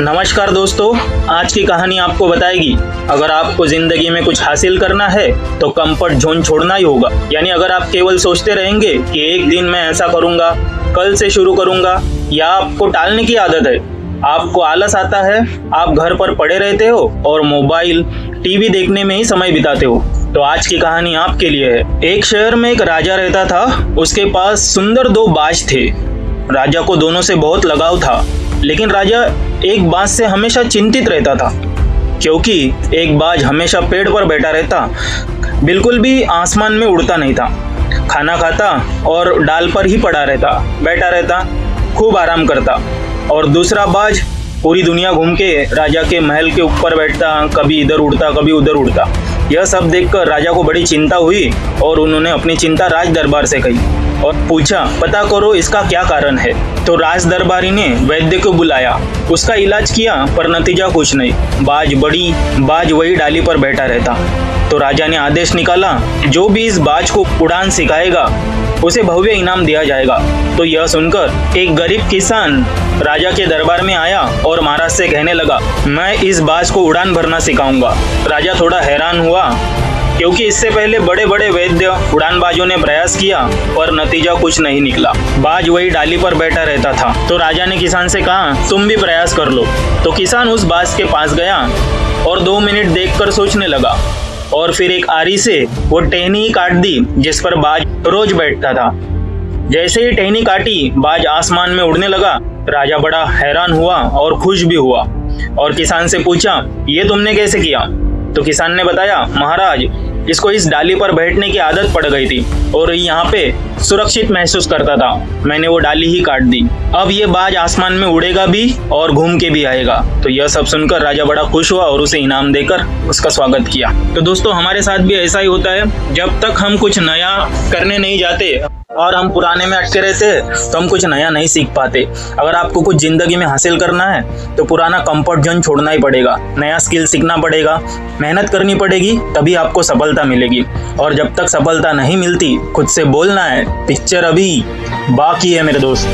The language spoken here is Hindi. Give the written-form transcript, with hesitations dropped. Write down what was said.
नमस्कार दोस्तों, आज की कहानी आपको बताएगी अगर आपको जिंदगी में कुछ हासिल करना है तो कंफर्ट जोन छोड़ना ही होगा। यानी अगर आप केवल सोचते रहेंगे कि एक दिन मैं ऐसा करूंगा, कल से शुरू करूंगा, या आपको टालने की आदत है, आपको आलस आता है, आप घर पर पड़े रहते हो और मोबाइल टीवी देखने में ही समय बिताते हो, तो आज की कहानी आपके लिए है। एक शहर में एक राजा रहता था। उसके पास सुंदर 2 बाज थे। राजा को दोनों से बहुत लगाव था, लेकिन राजा एक बात से हमेशा चिंतित रहता था, क्योंकि एक बाज हमेशा पेड़ पर बैठा रहता, बिल्कुल भी आसमान में उड़ता नहीं था। खाना खाता और डाल पर ही पड़ा रहता, बैठा रहता, खूब आराम करता। और दूसरा बाज पूरी दुनिया घूम के राजा के महल के ऊपर बैठता, कभी इधर उड़ता, कभी उधर उड़ता। यह सब देखकर राजा को बड़ी चिंता हुई और उन्होंने अपनी चिंता राज दरबार से कही और पूछा, पता करो इसका क्या कारण है। तो राज दरबारी ने वैद्य को बुलाया, उसका इलाज किया, पर नतीजा कुछ नहीं। बाज वही डाली पर बैठा रहता। तो राजा ने आदेश निकाला, जो भी इस बाज को उड़ान सिखाएगा उसे भव्य इनाम दिया जाएगा। तो यह सुनकर एक गरीब किसान राजा के दरबार में आया और महाराज से कहने लगा, मैं इस बाज को उड़ान भरना सिखाऊंगा। राजा थोड़ा हैरान हुआ, क्योंकि इससे पहले बड़े बड़े वैद्य उड़ानबाजों ने प्रयास किया, पर नतीजा कुछ नहीं निकला। बाज वही डाली पर बैठा रहता था। तो राजा ने किसान से कहा, तुम भी प्रयास कर लो। तो किसान उस बाज के पास गया और 2 मिनट देखकर सोचने लगा, और फिर एक आरी से वो टहनी ही काट दी जिस पर बाज रोज बैठता था। जैसे ही टहनी काटी, बाज आसमान में उड़ने लगा। राजा बड़ा हैरान हुआ और खुश भी हुआ, और किसान से पूछा, ये तुमने कैसे किया। तो किसान ने बताया, महाराज, इसको इस डाली पर बैठने की आदत पड़ गई थी और यहाँ पे सुरक्षित महसूस करता था, मैंने वो डाली ही काट दी। अब ये बाज आसमान में उड़ेगा भी और घूम के भी आएगा। तो यह सब सुनकर राजा बड़ा खुश हुआ और उसे इनाम देकर उसका स्वागत किया। तो दोस्तों, हमारे साथ भी ऐसा ही होता है। जब तक हम कुछ नया करने नहीं जाते और हम पुराने में अटके रहते हैं तो हम कुछ नया नहीं सीख पाते। अगर आपको कुछ जिंदगी में हासिल करना है तो पुराना कंफर्ट जोन छोड़ना ही पड़ेगा, नया स्किल सीखना पड़ेगा, मेहनत करनी पड़ेगी, तभी आपको सफलता मिलेगी। और जब तक सफलता नहीं मिलती, खुद से बोलना है, पिक्चर अभी बाकी है मेरे दोस्त।